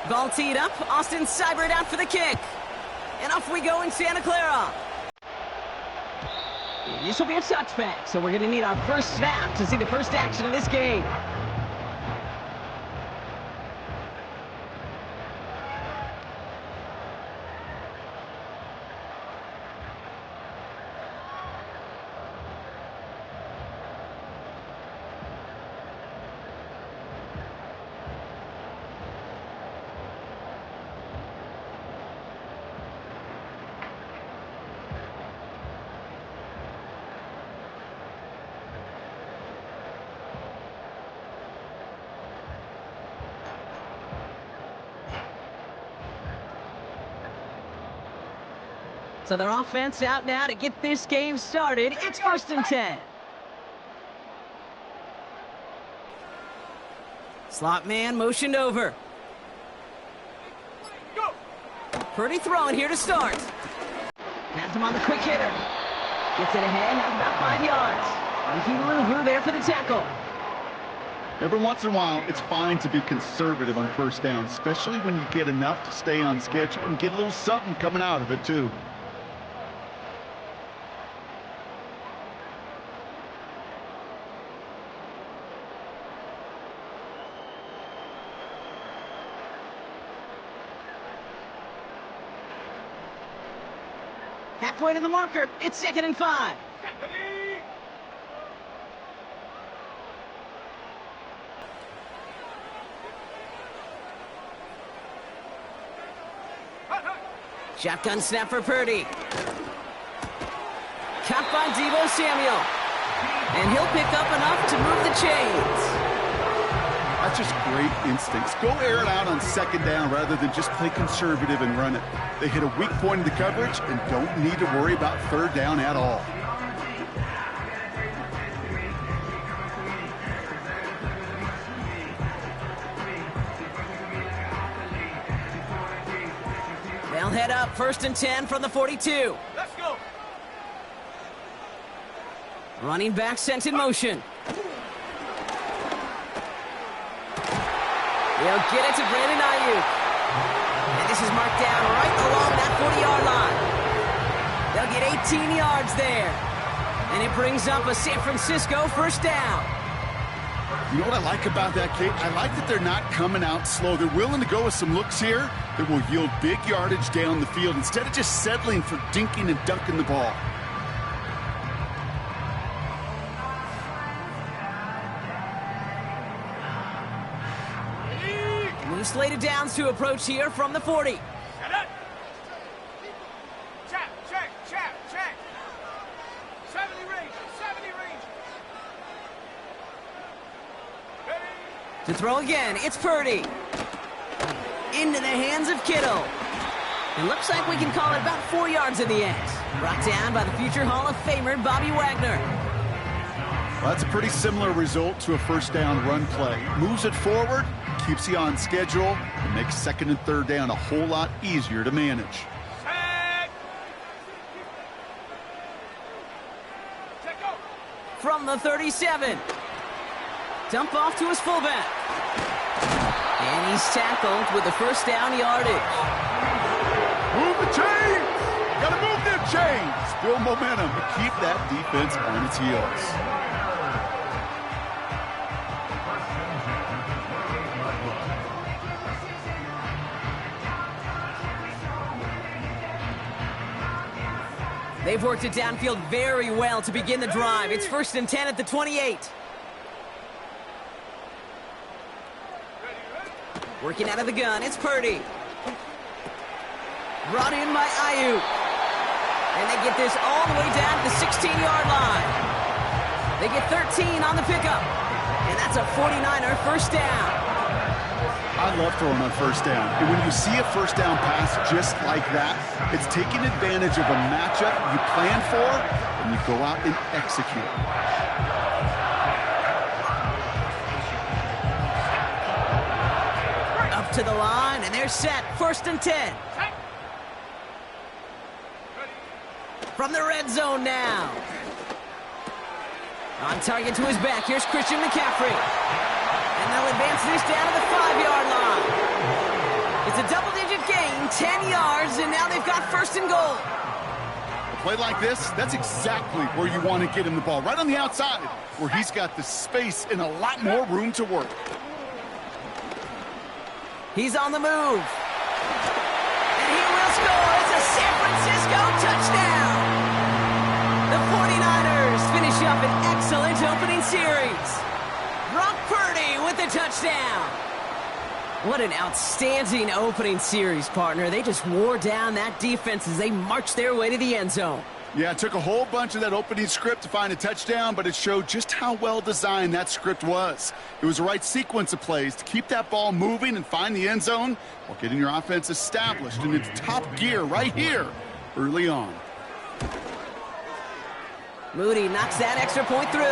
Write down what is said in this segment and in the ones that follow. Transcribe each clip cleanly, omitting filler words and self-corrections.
Ball teed up. Austin Seibert out for the kick. And off we go in Santa Clara. This will be a touchback, so we're going to need our first snap to see the first action of this game. So their offense out now to get this game started. It's 1st and 10. Slot man motioned over. Go. Purdy throwing here to start. Has him on the quick hitter. Gets it ahead, has about 5 yards. Ricky Louvu there for the tackle. Every once in a while, it's fine to be conservative on first down, especially when you get enough to stay on schedule and get a little something coming out of it, too. Halfway to the marker. It's 2nd and 5. Shotgun snap for Purdy. Caught by Deebo Samuel. And he'll pick up enough to move the chains. That's just great instincts. Go air it out on 2nd down rather than just play conservative and run it. They hit a weak point in the coverage and don't need to worry about 3rd down at all. They'll head up 1st and 10 from the 42. Let's go. Running back sent in motion. They'll get it to Brandon Ayuk. And this is marked down right along that 40-yard line. They'll get 18 yards there. And it brings up a San Francisco 1st down. You know what I like about that, Kate? I like that they're not coming out slow. They're willing to go with some looks here that will yield big yardage down the field instead of just settling for dinking and dunking the ball. Slated downs to approach here from the 40. Check. 70 range. To throw again, it's Purdy. Into the hands of Kittle. It looks like we can call it about 4 yards in the end. Brought down by the future Hall of Famer, Bobby Wagner. Well, that's a pretty similar result to a 1st down run play. Moves it forward, keeps you on schedule, and makes 2nd and 3rd down a whole lot easier to manage. From the 37. Dump off to his fullback. And he's tackled with the 1st down yardage. Move the chains! Gotta move them chains! Build momentum to keep that defense on its heels. They've worked it downfield very well to begin the drive. It's 1st and 10 at the 28. Working out of the gun, it's Purdy. Brought in by Ayuk. And they get this all the way down to the 16-yard line. They get 13 on the pickup. And that's a 49er 1st down. I love throwing on 1st down. And when you see a 1st down pass just like that, it's taking advantage of a matchup you plan for, and you go out and execute. Up to the line, and they're set. 1st and 10. From the red zone now. On target to his back, here's Christian McCaffrey. And they'll advance this down to the 5-yard line. It's a double-digit gain, 10 yards, and now they've got first and goal. A play like this, that's exactly where you want to get him the ball, right on the outside, where he's got the space and a lot more room to work. He's on the move. And he will score. It's a San Francisco touchdown. The 49ers finish up an excellent opening series. Brock Purdy with the touchdown. What an outstanding opening series, partner. They just wore down that defense as they marched their way to the end zone. Yeah, it took a whole bunch of that opening script to find a touchdown, but it showed just how well designed that script was. It was the right sequence of plays to keep that ball moving and find the end zone while getting your offense established in its top gear right here early on. Moody knocks that extra point through.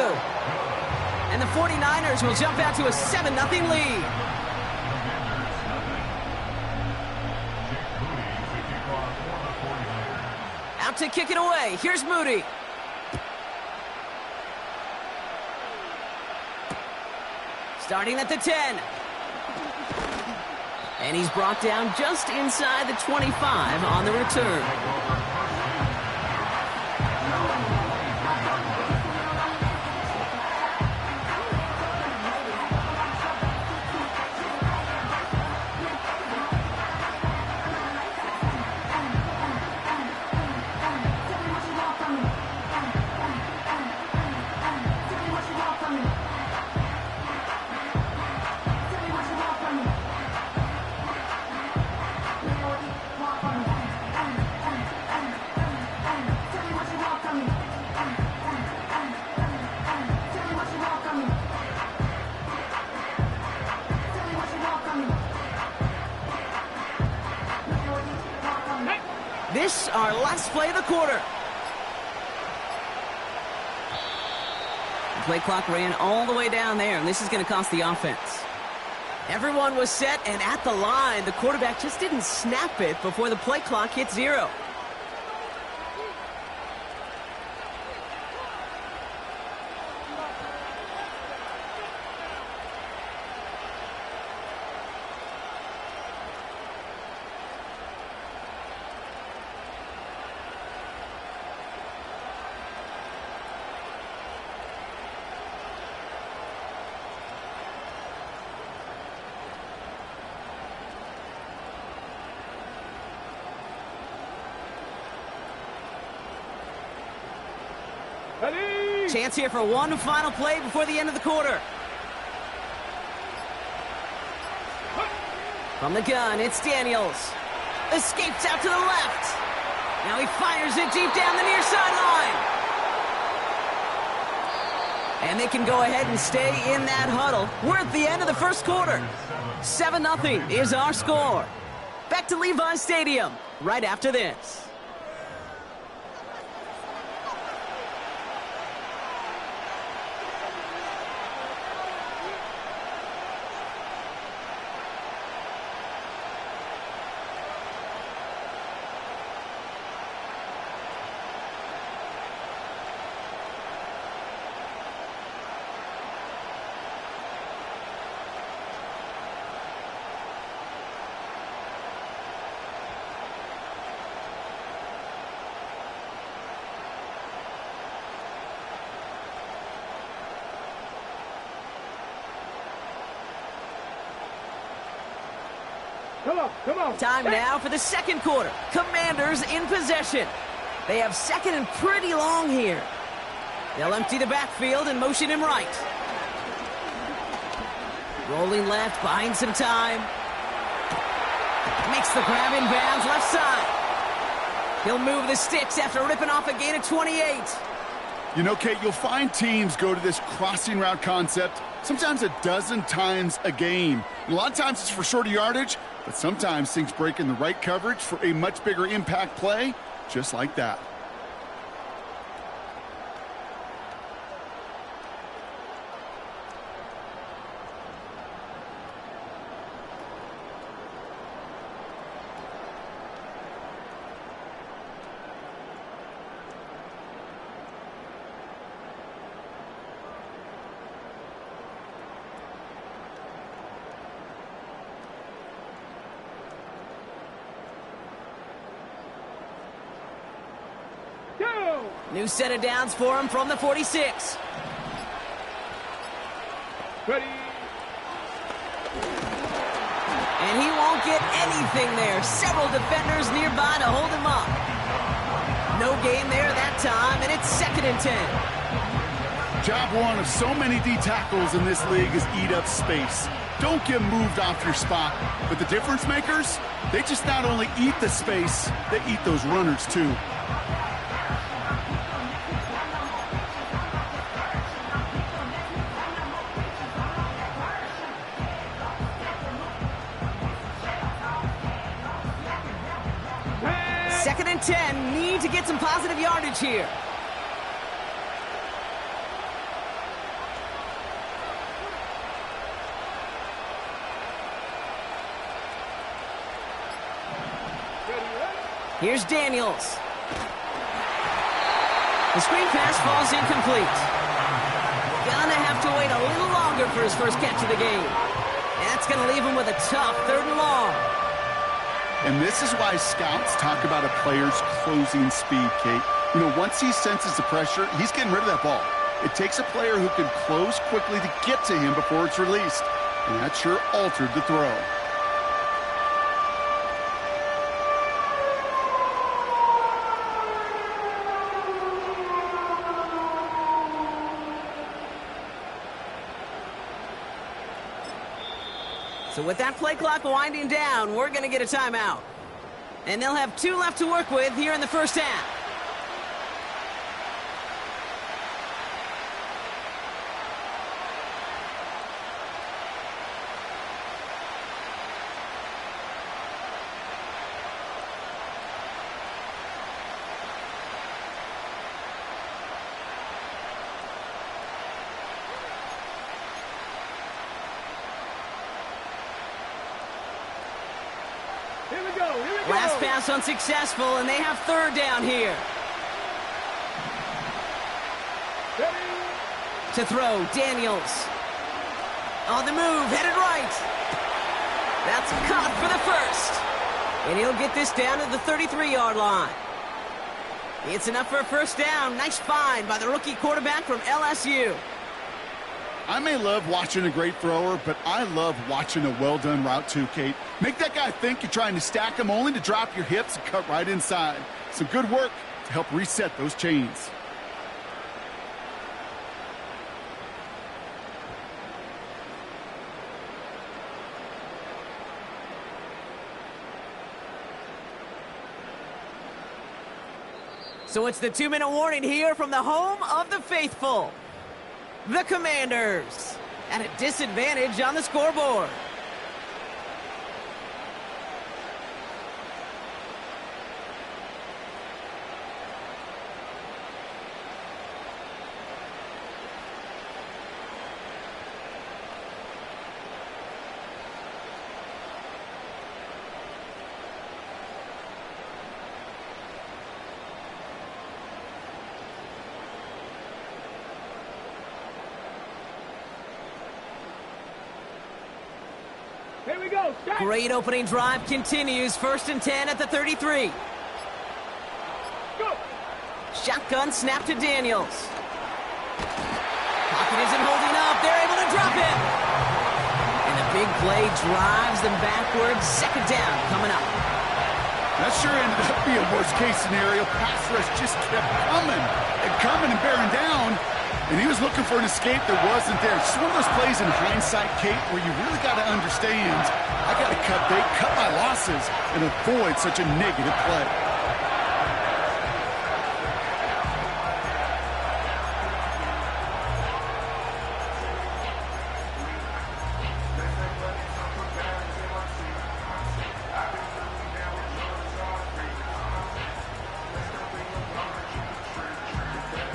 And the 49ers will jump out to a 7-0 lead. Out to kick it away. Here's Moody. Starting at the 10. And he's brought down just inside the 25 on the return. This, our last play of the quarter. The play clock ran all the way down there, and this is going to cost the offense. Everyone was set and at the line. The quarterback just didn't snap it before the play clock hit 0. Chance here for one final play before the end of the quarter. From the gun, it's Daniels. Escapes out to the left. Now he fires it deep down the near sideline. And they can go ahead and stay in that huddle. We're at the end of the first quarter. 7-0 is our score. Back to Levi's Stadium right after this. Come on. Time now for the second quarter. Commanders in possession. They have second and pretty long here. They'll empty the backfield and motion him right. Rolling left, buying some time. Makes the grab in bounds left side. He'll move the sticks after ripping off a gain of 28. You know, Kate, you'll find teams go to this crossing route concept sometimes a dozen times a game. And a lot of times it's for shorter yardage, but sometimes things break in the right coverage for a much bigger impact play, just like that. New set of downs for him from the 46. Ready. And he won't get anything there. Several defenders nearby to hold him up. No gain there that time, and it's 2nd and 10. Job one of so many D tackles in this league is eat up space. Don't get moved off your spot. But the difference makers, they just not only eat the space, they eat those runners too. Second and 10, need to get some positive yardage here. Here's Daniels. The screen pass falls incomplete. Gonna have to wait a little longer for his first catch of the game. That's gonna leave him with a tough 3rd and long. And this is why scouts talk about a player's closing speed, Kate. You know, once he senses the pressure, he's getting rid of that ball. It takes a player who can close quickly to get to him before it's released. And that sure altered the throw. So with that play clock winding down, we're going to get a timeout. And they'll have 2 left to work with here in the first half. Here we go. Last pass unsuccessful, and they have 3rd down here. Ready. To throw, Daniels. On the move, headed right. That's caught for the 1st. And he'll get this down to the 33-yard line. It's enough for a 1st down. Nice find by the rookie quarterback from LSU. I may love watching a great thrower, but I love watching a well-done route too, Kate. Make that guy think you're trying to stack him only to drop your hips and cut right inside. Some good work to help reset those chains. So it's the 2-minute warning here from the home of the faithful. The Commanders at a disadvantage on the scoreboard. Here we go. Start. Great opening drive continues. 1st and 10 at the 33. Go. Shotgun snap to Daniels. Pocket isn't holding up. They're able to drop it. And the big play drives them backwards. 2nd down coming up. That sure ended up being a worst-case scenario. Pass rush just kept coming and bearing down. And he was looking for an escape that wasn't there. It's one of those plays in hindsight, Kate, where you really got to understand, I got to cut my losses and avoid such a negative play.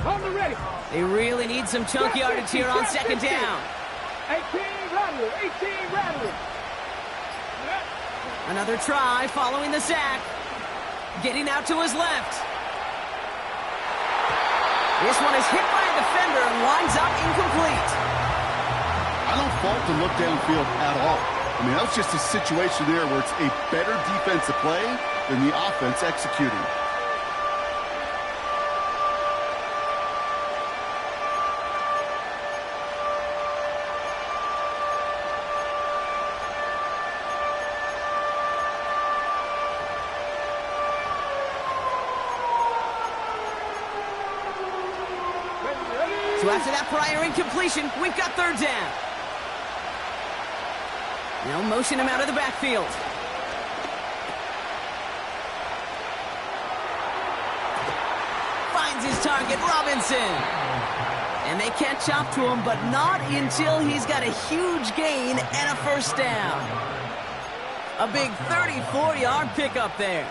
On the ready. They really need some chunk yardage here on 2nd down. 18 rattler. 18 rattler. Another try following the sack. Getting out to his left. This one is hit by a defender and winds up incomplete. I don't fault the look downfield at all. I mean, that was just a situation there where it's a better defensive play than the offense executing. So after that prior incompletion, we've got third down. Now motion him out of the backfield. Finds his target, Robinson. And they catch up to him, but not until he's got a huge gain and a first down. A big 34-yard pickup there.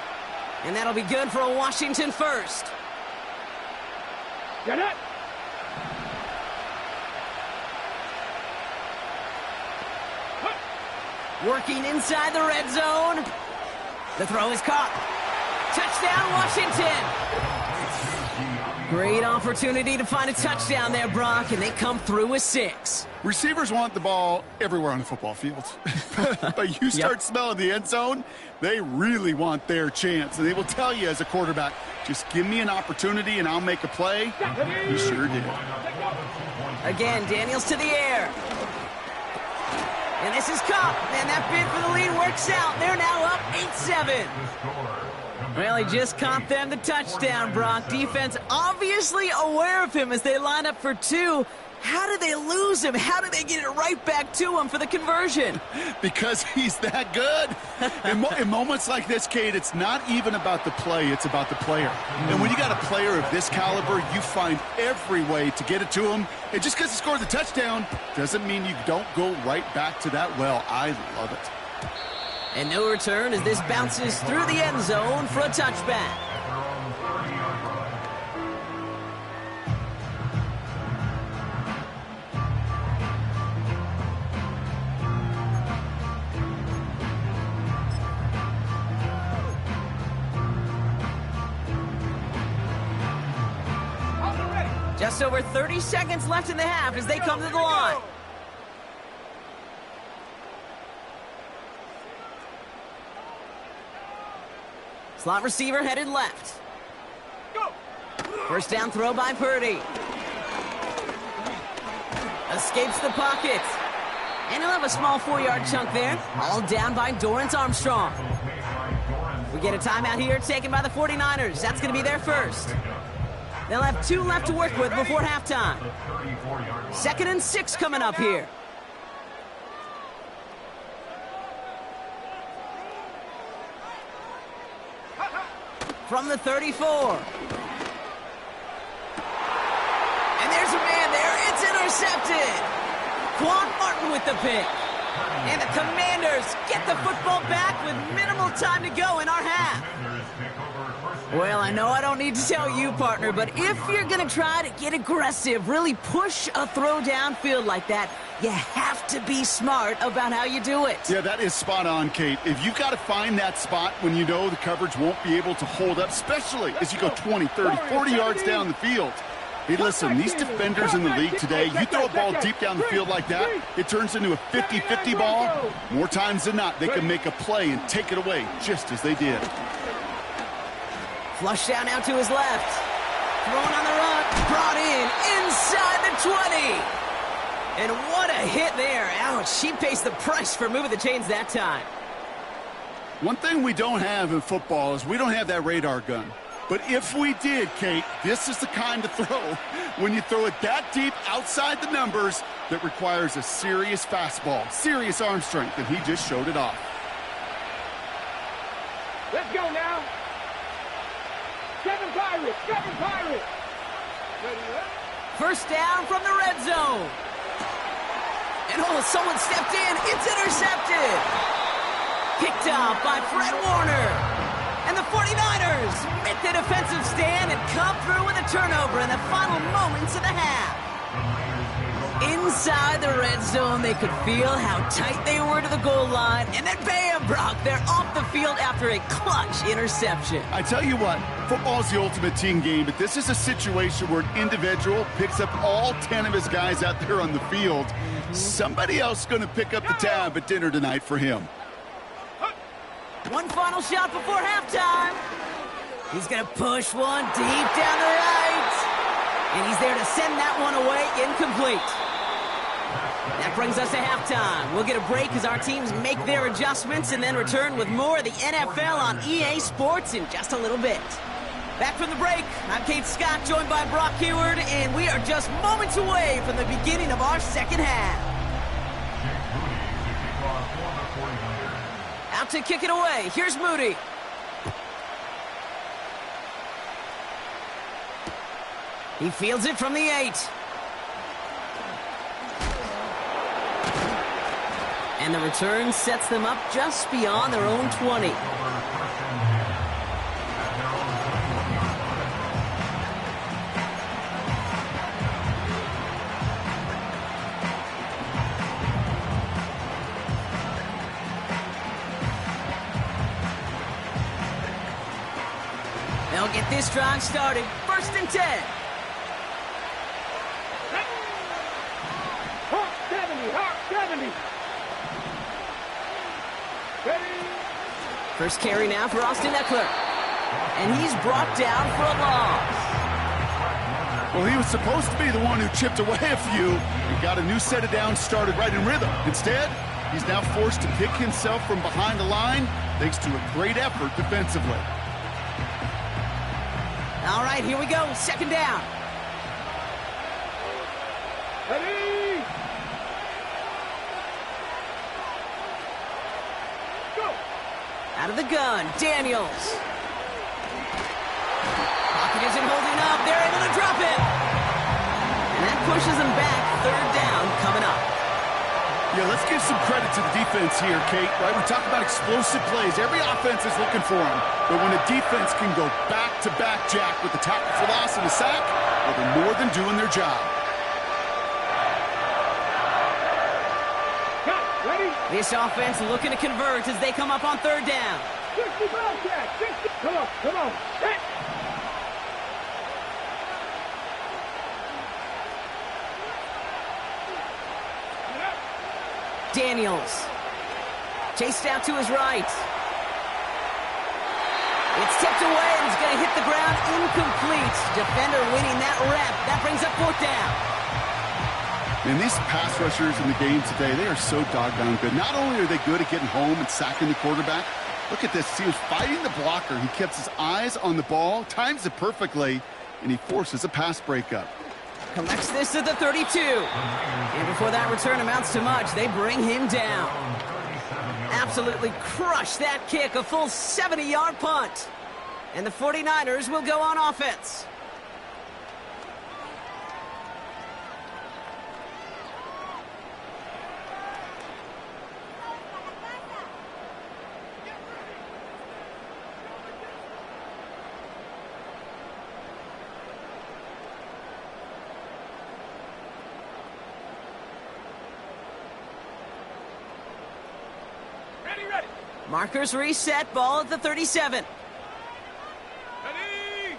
And that'll be good for a Washington first. Get it. Working inside the red zone. The throw is caught. Touchdown, Washington. Great opportunity to find a touchdown there, Brock, and they come through with 6. Receivers want the ball everywhere on the football field. But you start smelling the end zone, they really want their chance. And they will tell you as a quarterback, just give me an opportunity and I'll make a play. He sure did. Again, Daniels to the air. And this is caught. And that bid for the lead works out. They're now up 8-7. Well, he just caught them the touchdown, Brock. Defense obviously aware of him as they line up for 2. How do they lose him? How do they get it right back to him for the conversion? Because he's that good. In moments like this, Kate, it's not even about the play, it's about the player. And when you got a player of this caliber, you find every way to get it to him. And just because he scored the touchdown doesn't mean you don't go right back to that well. I love it. And no return as this bounces through the end zone for a touchback. Just over 30 seconds left in the half as they come to the line. Slot receiver headed left. First down throw by Purdy. Escapes the pocket. And he'll have a small 4-yard chunk there. All down by Dorrance Armstrong. We get a timeout here taken by the 49ers. That's going to be their first. They'll have 2 left to work with before halftime. 2nd and 6 coming up here. From the 34. And there's a man there. It's intercepted. Quan Martin with the pick. And the Commanders get the football back with minimal time to go in our half. Well, I know I don't need to tell you, partner, but if you're going to try to get aggressive, really push a throw downfield like that, you have to be smart about how you do it. Yeah, that is spot on, Kate. If you've got to find that spot when you know the coverage won't be able to hold up, especially as you go 20, 30, 40 yards down the field. Hey, listen, these defenders in the league today, you throw a ball deep down the field like that, it turns into a 50-50 ball. More times than not, they can make a play and take it away, just as they did. Flush down out to his left. Thrown on the run. Brought in inside the 20. And what a hit there. Ouch, she pays the price for moving the chains that time. One thing we don't have in football is we don't have that radar gun. But if we did, Kate, this is the kind of throw, when you throw it that deep outside the numbers, that requires a serious fastball, serious arm strength, and he just showed it off. Let's go now. 7 Pirates, 7 Pirates. First down from the red zone. And someone stepped in. It's intercepted. Picked up by Fred Warner. And the 49ers make the defensive stand and come through with a turnover in the final moments of the half. Inside the red zone, they could feel how tight they were to the goal line. And then bam, Brock, they're off the field after a clutch interception. I tell you what, football's the ultimate team game, but this is a situation where an individual picks up all 10 of his guys out there on the field. Somebody else is going to pick up the tab at dinner tonight for him. One final shot before halftime. He's going to push one deep down the right. And he's there to send that one away, incomplete. That brings us to halftime. We'll get a break as our teams make their adjustments and then return with more of the NFL on EA Sports in just a little bit. Back from the break, I'm Kate Scott, joined by Brock Heward, and we are just moments away from the beginning of our second half. Out to kick it away. Here's Moody. He fields it from the 8. And the return sets them up just beyond their own 20. They'll get this drive started. 1st and 10. Hawk 70, Hawk 70. Ready? First carry now for Austin Eckler. And he's brought down for a loss. Well, he was supposed to be the one who chipped away a few and got a new set of downs started right in rhythm. Instead, he's now forced to pick himself from behind the line thanks to a great effort defensively. All right, here we go. 2nd down. Ready? Go. Out of the gun, Daniels. Pocket isn't holding up. They're able to drop it. And that pushes them back. 3rd down coming up. Yeah, let's give some credit to the defense here, Kate. Right, we talk about explosive plays. Every offense is looking for them. But when a defense can go back-to-back, Jack, with the tackle for loss and a sack, well, they're more than doing their job. Ready? This offense looking to convert as they come up on 3rd down. 60 ball jack. 60. Come on, come on. Hit. Daniels. Chased out to his right. It's tipped away and he's going to hit the ground incomplete. Defender winning that rep. That brings up 4th down. And these pass rushers in the game today, they are so doggone good. Not only are they good at getting home and sacking the quarterback, look at this. He was fighting the blocker. He kept his eyes on the ball, times it perfectly, and he forces a pass breakup. Collects this at the 32. And before that return amounts to much, they bring him down. Absolutely crushed that kick, a full 70-yard punt. And the 49ers will go on offense. Ready. Markers reset, ball at the 37. Ready.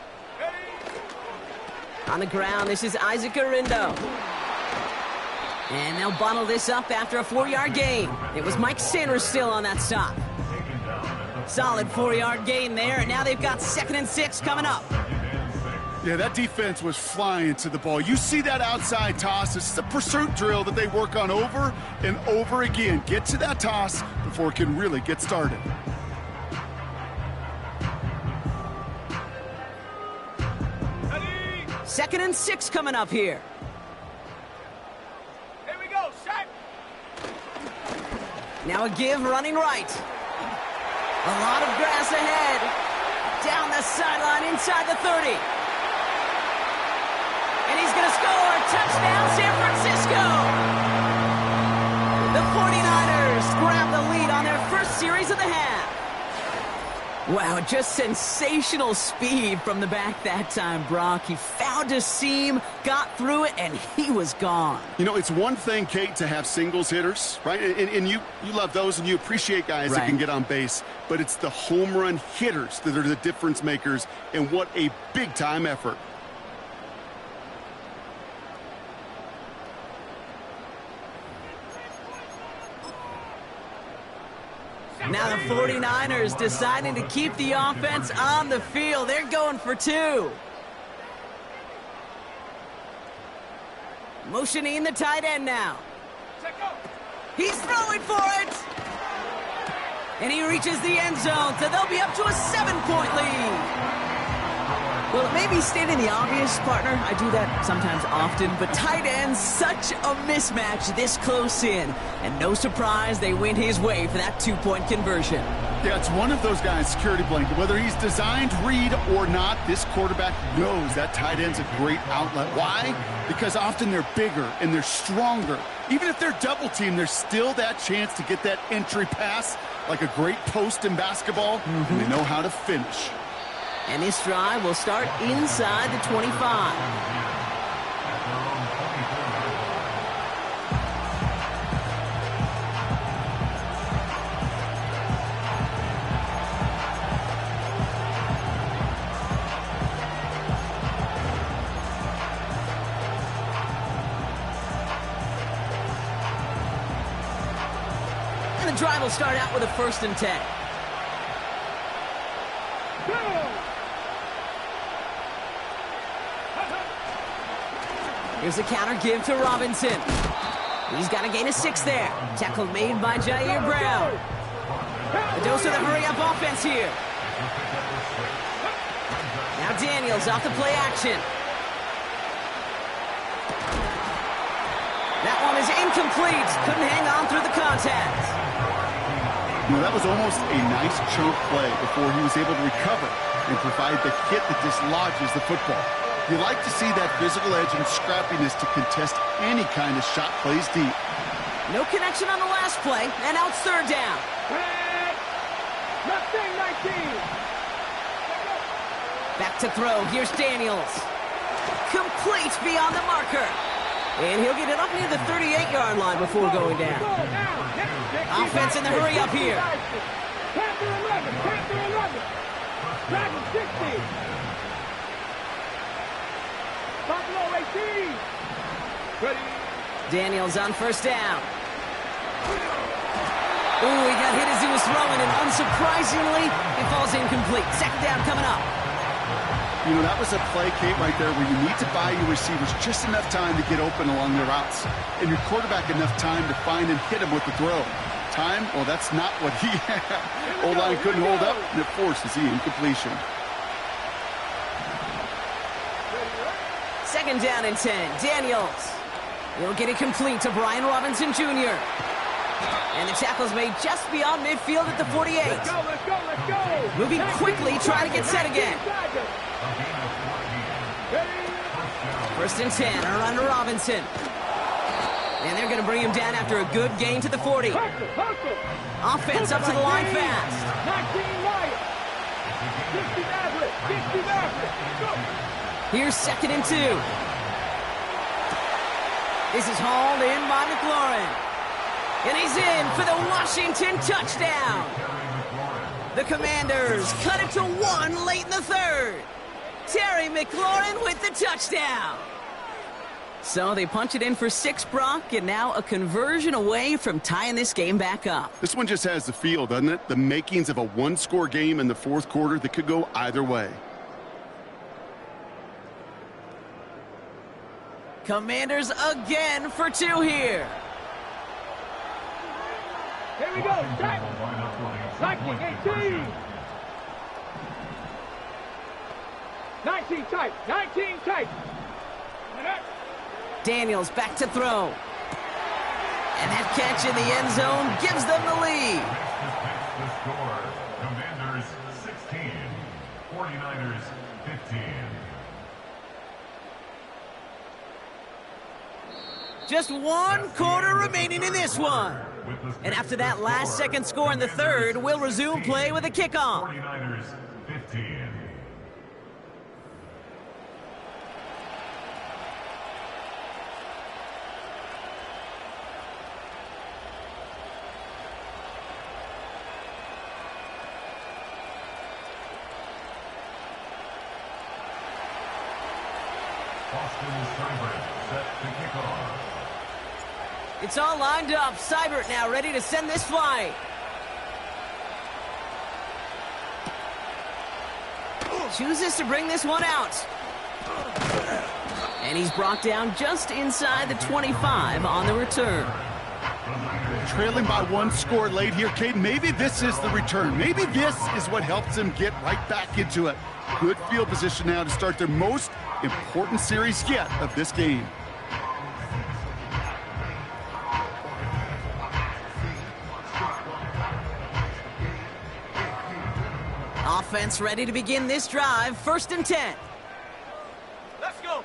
On the ground, this is Isaac Arindo. And they'll bottle this up after a 4-yard gain. It was Mike Sanders still on that stop. Solid 4-yard gain there, and now they've got 2nd and 6 coming up. Yeah, that defense was flying to the ball. You see that outside toss. This is a pursuit drill that they work on over and over again. Get to that toss before it can really get started. Ready. 2nd and 6 coming up here. Here we go. Set. Now a give running right. A lot of grass ahead. Down the sideline inside the 30. And he's going to score. Touchdown, San Francisco. The 49ers grab the lead on their first series of the half. Wow, just sensational speed from the back that time, Brock. He found a seam, got through it, and he was gone. You know, it's one thing, Kate, to have singles hitters, right? And you love those, and you appreciate guys that can get on base. But it's the home run hitters that are the difference makers, and what a big-time effort. Now the 49ers deciding to keep the offense on the field. They're going for 2. Motioning the tight end now. He's throwing for it. And he reaches the end zone, so they'll be up to a 7-point lead. Well, it may be stating the obvious, partner. I do that sometimes often, but tight ends, such a mismatch this close in. And no surprise, they went his way for that two-point conversion. Yeah, it's one of those guys, security blanket. Whether he's designed read or not, this quarterback knows that tight end's a great outlet. Why? Because often they're bigger and they're stronger. Even if they're double-teamed, there's still that chance to get that entry pass, like a great post in basketball, and they know how to finish. And this drive will start inside the 25. And the drive will start out with a 1st and 10. Here's a counter give to Robinson. He's got to gain a 6 there. Tackle made by Jair Brown. A dose of the hurry-up offense here. Now Daniels off the play action. That one is incomplete. Couldn't hang on through the contact. You know, that was almost a nice choke play before he was able to recover and provide the hit that dislodges the football. You like to see that physical edge and scrappiness to contest any kind of shot plays deep. No connection on the last play, and now it's 3rd down. Left wing 19. Back to throw. Here's Daniels. Complete beyond the marker. And he'll get it up near the 38-yard line before going down. Offense in the hurry up here. Panther 11. Panther 11. Dragon 60. Buffalo 18. Ready. Daniels on 1st down. Ooh, he got hit as he was throwing, and unsurprisingly, it falls incomplete. 2nd down coming up. You know, that was a play, Kate, right there where you need to buy your receivers just enough time to get open along their routes, and your quarterback enough time to find and hit him with the throw. Time? Well, that's not what he had. O-line couldn't hold up, and it forces the incompletion. 2nd down and 10. Daniels. He'll get it complete to Brian Robinson Jr. And the tackle's made just beyond midfield at the 48. Let's go, let's go, let's go. Moving quickly, trying to get set again. 1st and 10, around to Robinson. And they're going to bring him down after a good gain to the 40. Offense up to the line fast. 19 Lions. 60 Maverick. 60 Maverick. Here's 2nd and 2. This is hauled in by McLaurin. And he's in for the Washington touchdown. The Commanders cut it to 1 late in the 3rd. Terry McLaurin with the touchdown. So they punch it in for 6, Brock, and now a conversion away from tying this game back up. This one just has the feel, doesn't it? The makings of a one-score game in the 4th quarter that could go either way. Commanders again for 2 here. Here we go. Back. 19, 18. 19 tight. 19 tight. Daniels back to throw. And that catch in the end zone gives them the lead. The score, Commanders 16, 49ers 15. Just 1 quarter remaining in this one. And after that last second score in the 3rd, we'll resume play with a kickoff. 49ers 15. It's all lined up. Seibert now ready to send this flight. Chooses to bring this one out. And he's brought down just inside the 25 on the return. Trailing by one score late here, Cade. Maybe this is the return. Maybe this is what helps them get right back into it. Good field position now to start their most important series yet of this game. Offense ready to begin this drive. 1st and 10. Let's go.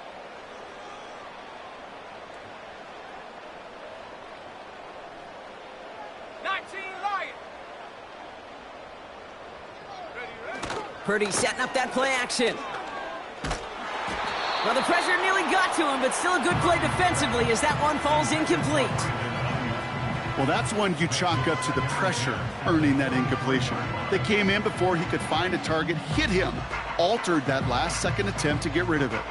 Purdy setting up that play action. Well, the pressure nearly got to him, but still a good play defensively as that one falls incomplete. Well, that's one you chalk up to the pressure earning that incompletion. They came in before he could find a target, hit him, altered that last-second attempt to get rid of it.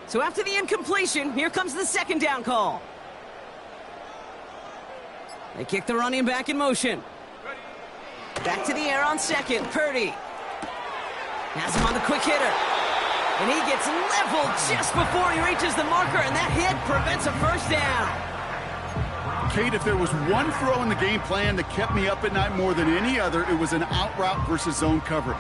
So after the incompletion, here comes the 2nd down call. They kick the running back in motion. Back to the air on 2nd. Purdy has him on the quick hitter. And he gets leveled just before he reaches the marker, and that hit prevents a 1st down. Cade, if there was one throw in the game plan that kept me up at night more than any other, it was an out route versus zone coverage.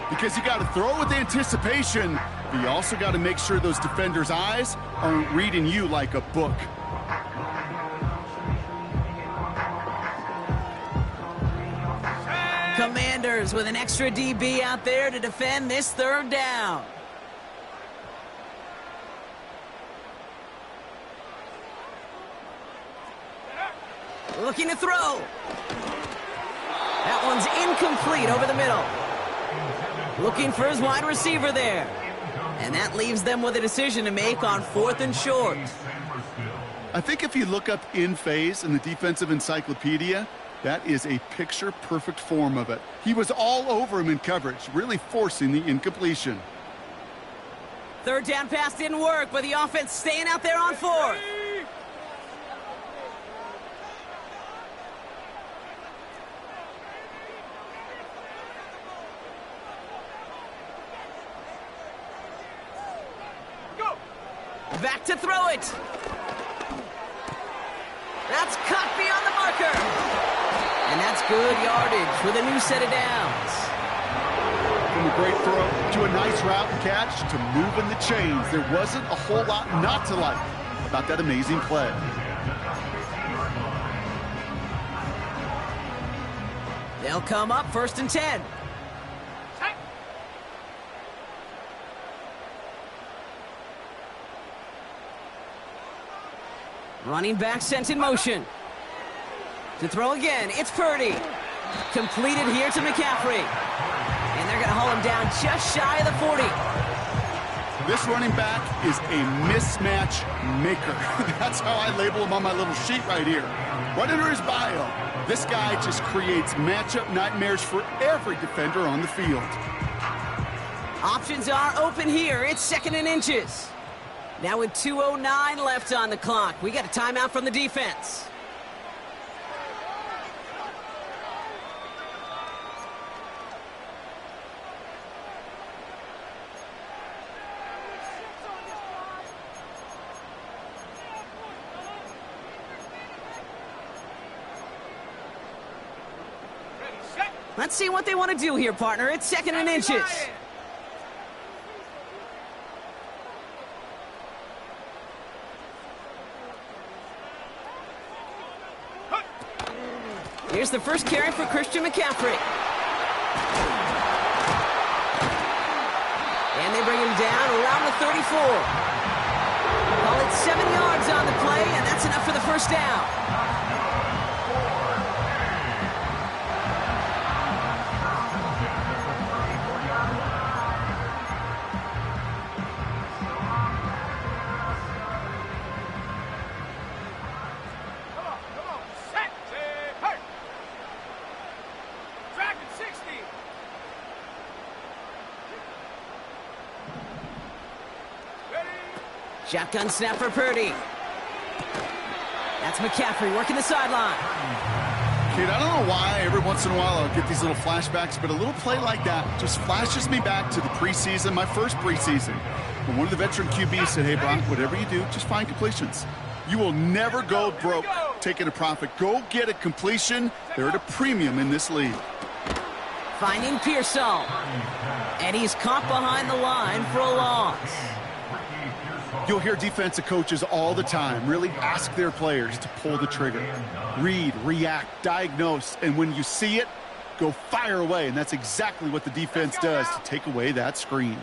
Because you got to throw with anticipation, but you also got to make sure those defenders' eyes aren't reading you like a book. Commanders with an extra DB out there to defend this 3rd down. Looking to throw. That one's incomplete over the middle. Looking for his wide receiver there. And that leaves them with a decision to make on 4th and short. I think if you look up in phase in the defensive encyclopedia, that is a picture-perfect form of it. He was all over him in coverage, really forcing the incompletion. 3rd down pass didn't work, but the offense staying out there on 4th. Back to throw it. That's cut beyond the marker. And that's good yardage with a new set of downs. From a great throw to a nice route and catch to moving the chains, there wasn't a whole lot not to like about that amazing play. They'll come up 1st and 10. Running back sent in motion. To throw again, it's Purdy. Completed here to McCaffrey. And they're going to haul him down just shy of the 40. This running back is a mismatch maker. That's how I label him on my little sheet right here. Right under his bio, this guy just creates matchup nightmares for every defender on the field. Options are open here. It's 2nd and inches. Now with 2:09 left on the clock, we got a timeout from the defense. Let's see what they want to do here, partner. It's 2nd and inches. Here's the first carry for Christian McCaffrey. And they bring him down around the 34. Call it 7 yards on the play, and that's enough for the 1st down. Shotgun snap for Purdy. That's McCaffrey working the sideline. Kid, I don't know why every once in a while I'll get these little flashbacks, but a little play like that just flashes me back to the preseason, my first preseason. When one of the veteran QBs said, hey, Brock, whatever you do, just find completions. You will never go broke taking a profit. Go get a completion. They're at a premium in this league. Finding Pearsall. And he's caught behind the line for a loss. You'll hear defensive coaches all the time really ask their players to pull the trigger. Read, react, diagnose, and when you see it, go fire away. And that's exactly what the defense does to take away that screen.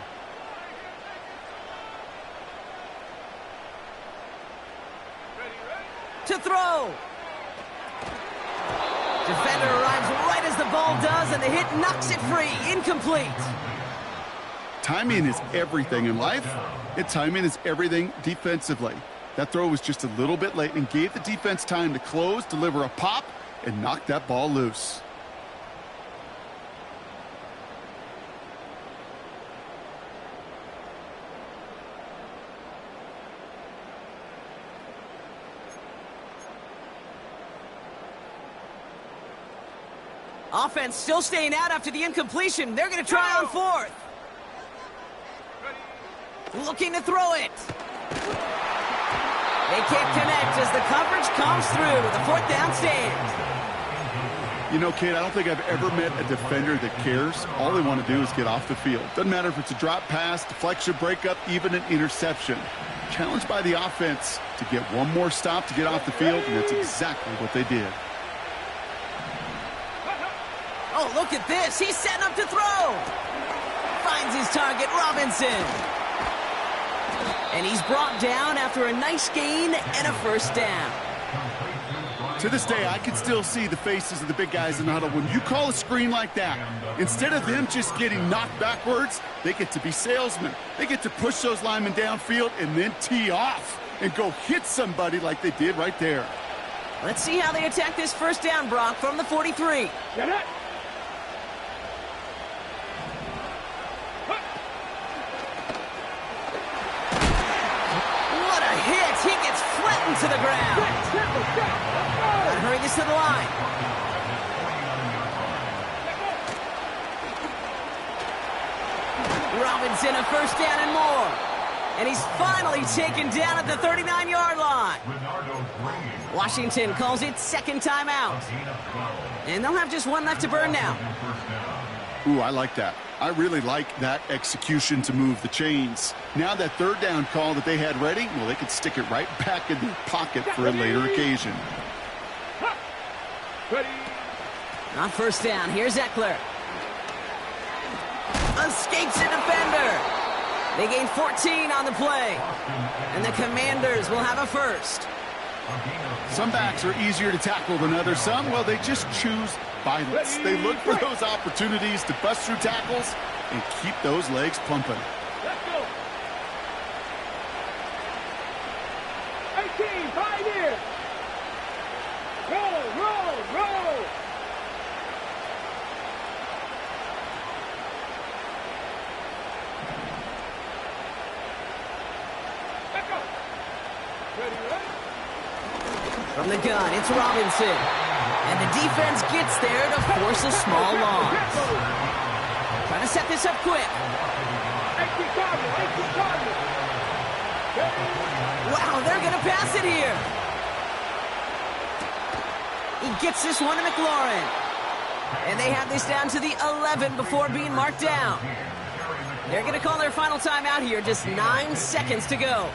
To throw. Defender arrives right as the ball does, and the hit knocks it free. Incomplete. Timing is everything in life, and timing is everything defensively. That throw was just a little bit late and gave the defense time to close, deliver a pop, and knock that ball loose. Offense still staying out after the incompletion. They're going to try on fourth. Looking to throw it. They can't connect as the coverage comes through. The fourth down stands. You know, kid, I don't think I've ever met a defender that cares. All they want to do is get off the field. Doesn't matter if it's a drop pass, deflection, breakup, even an interception. Challenged by the offense to get one more stop to get off the field, and that's exactly what they did. Oh, look at this. He's setting up to throw. Finds his target, Robinson. And he's brought down after a nice gain and a first down. To this day, I can still see the faces of the big guys in the huddle. When you call a screen like that, instead of them just getting knocked backwards, they get to be salesmen. They get to push those linemen downfield and then tee off and go hit somebody like they did right there. Let's see how they attack this first down, Brock, from the 43. Get it. What a hit! He gets flattened to the ground. Gotta hurry this to the line. Robinson a first down and more. And he's finally taken down at the 39-yard line. Washington calls it second timeout. And they'll have just one left to burn now. Ooh, I like that. I really like that execution to move the chains. Now that third down call that they had ready, well, they could stick it right back in their pocket for a later occasion. On first down, here's Eckler. Escapes a defender. They gain 14 on the play. And the Commanders will have a first. Some backs are easier to tackle than others. Some, well, they just choose violence. They look for those opportunities to bust through tackles and keep those legs pumping. Let's go. 18, 5 here. Roll, roll, roll. Let's go. Ready, ready? From the gun, it's Robinson. And the defense gets there to force a small loss. Trying to set this up quick. Wow, they're going to pass it here. He gets this one to McLaurin. And they have this down to the 11 before being marked down. They're going to call their final timeout here. Just 9 seconds to go.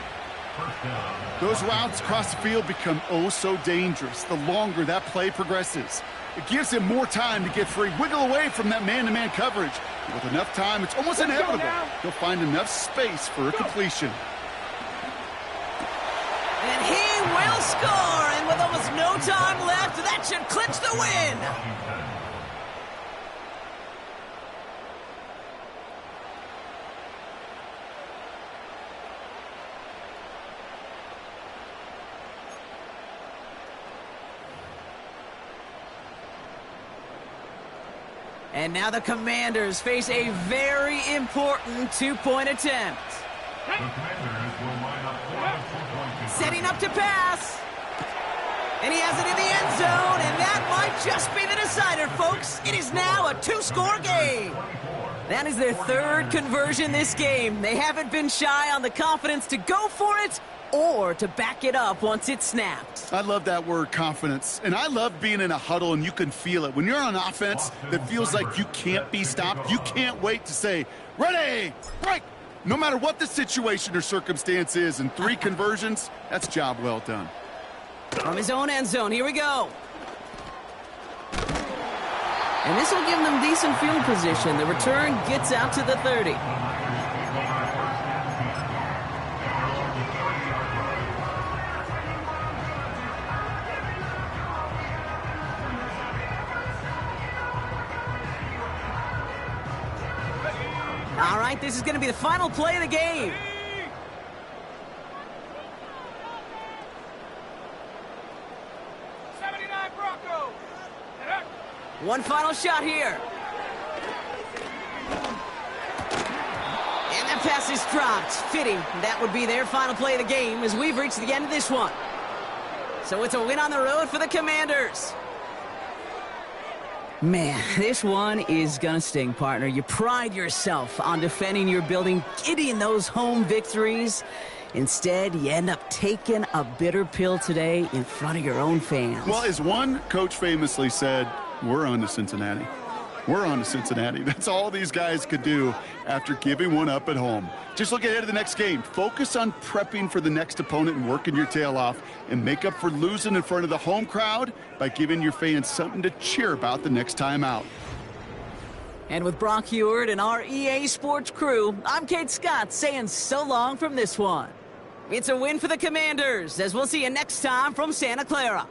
Those routes across the field become oh so dangerous the longer that play progresses. It gives him more time to get free, wiggle away from that man-to-man coverage. With enough time, it's almost inevitable he'll find enough space for a completion. And he will score, and with almost no time left, that should clinch the win. And now the Commanders face a very important two-point attempt. The Commanders will line up for a two-point Setting up to pass. And he has it in the end zone, and that might just be the decider, folks. It is now a two-score game. That is their third conversion this game. They haven't been shy on the confidence to go for it or to back it up once it's snapped. I love that word, confidence. And I love being in a huddle and you can feel it. When you're on offense that feels like you can't be stopped, you can't wait to say, ready, break. No matter what the situation or circumstance is, in 3 conversions, that's job well done. From his own end zone, here we go. And this will give them decent field position. The return gets out to the 30. All right, this is going to be the final play of the game. One final shot here. And that pass is dropped. Fitting. That would be their final play of the game as we've reached the end of this one. So it's a win on the road for the Commanders. Man, this one is gonna sting, partner. You pride yourself on defending your building, getting those home victories. Instead, you end up taking a bitter pill today in front of your own fans. Well, as one coach famously said, we're on to Cincinnati. We're on to Cincinnati. That's all these guys could do after giving one up at home. Just look ahead to the next game. Focus on prepping for the next opponent and working your tail off, and make up for losing in front of the home crowd by giving your fans something to cheer about the next time out. And with Brock Heward and our EA Sports crew, I'm Kate Scott saying so long from this one. It's a win for the Commanders, as we'll see you next time from Santa Clara.